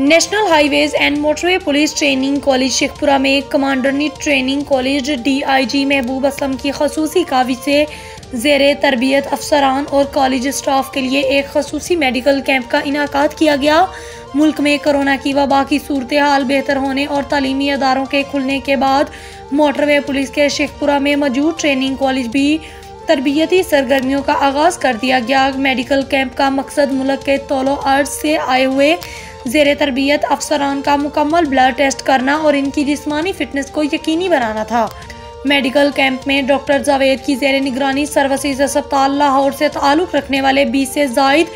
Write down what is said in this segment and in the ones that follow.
National highways and motorway police training college Sheikhpura में कमांडरनी training college DIG महबूब असलम की खसूसी काविश से ज़ेरे तरबियत अफसरान और कॉलेज स्टाफ के लिए एक खसूसी मेडिकल कैंप का इनाकाद किया गया। मुल्क में कोरोना की वबा की सूरत हाल बेहतर होने और तालीमी अदारों के खुलने के बाद मोटरवे पुलिस के शेखपुरा में मौजूद ट्रेनिंग कॉलेज भी तरबियती सरगर्मियों का आगाज़ कर दिया गया। मेडिकल कैंप का मकसद मुल्क के तौलो अर्ज से आए हुए ज़ेरे तरबियत अफसरान का मुकम्मल ब्लड टेस्ट करना और इनकी जिस्मानी फिटनेस को यकीनी बनाना था। मेडिकल कैंप में डॉक्टर जावेद की ज़ेरे निगरानी सर्विसेज अस्पताल लाहौर से ताल्लुक़ रखने वाले 20 से ज़ायद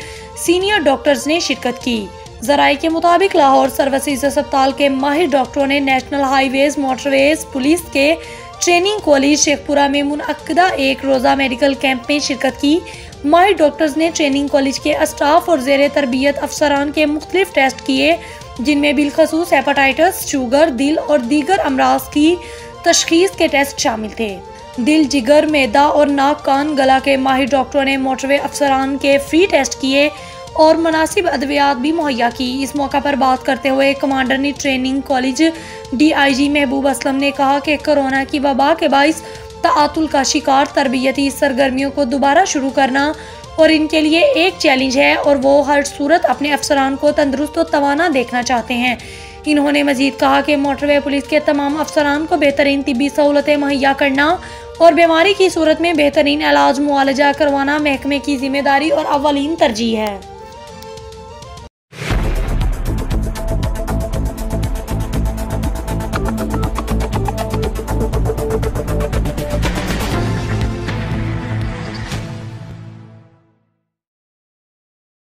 सीनियर डॉक्टर्स ने शिरकत की। ज़राए के मुताबिक लाहौर सर्विसेज अस्पताल के माहिर डॉक्टरों ने नेशनल हाईवेज मोटरवेज पुलिस के ट्रेनिंग कॉलेज शेखपुरा में मुनअक्किदा एक रोज़ा मेडिकल कैंप में शिरकत की। माहिर डॉक्टर्स ने ट्रेनिंग कॉलेज के स्टाफ और ज़ेरे तरबियत अफसरान के मुख्तलिफ टेस्ट किए, जिनमें बिलखसूस हेपेटाइटिस, शुगर, दिल और दीगर अमराज की तशखीस के टेस्ट शामिल थे। दिल, जिगर, मैदा और नाक, कान, गला के माहिर डॉक्टरों ने मोटरवे अफसरान के फ्री टेस्ट किए और मुनासिब अद्वियात भी मुहैया की। इस मौका पर बात करते हुए कमांडरनी ट्रेनिंग कॉलेज DIG महबूब असलम ने कहा कि कोरोना की वबा के बाइस तातुल का शिकार तरबियती सरगर्मियों को दोबारा शुरू करना और इनके लिए एक चैलेंज है और वो हर सूरत अपने अफसरान को तंदुरुस्त और तवाना देखना चाहते हैं। इन्होंने मजीद कहा कि मोटरवे पुलिस के तमाम अफसरान को बेहतरीन तिब्बी सहूलतें मुहैया करना और बीमारी की सूरत में बेहतरीन इलाज मुआलजा करवाना महकमे की जिम्मेदारी और अव्वलीन तरजीह है।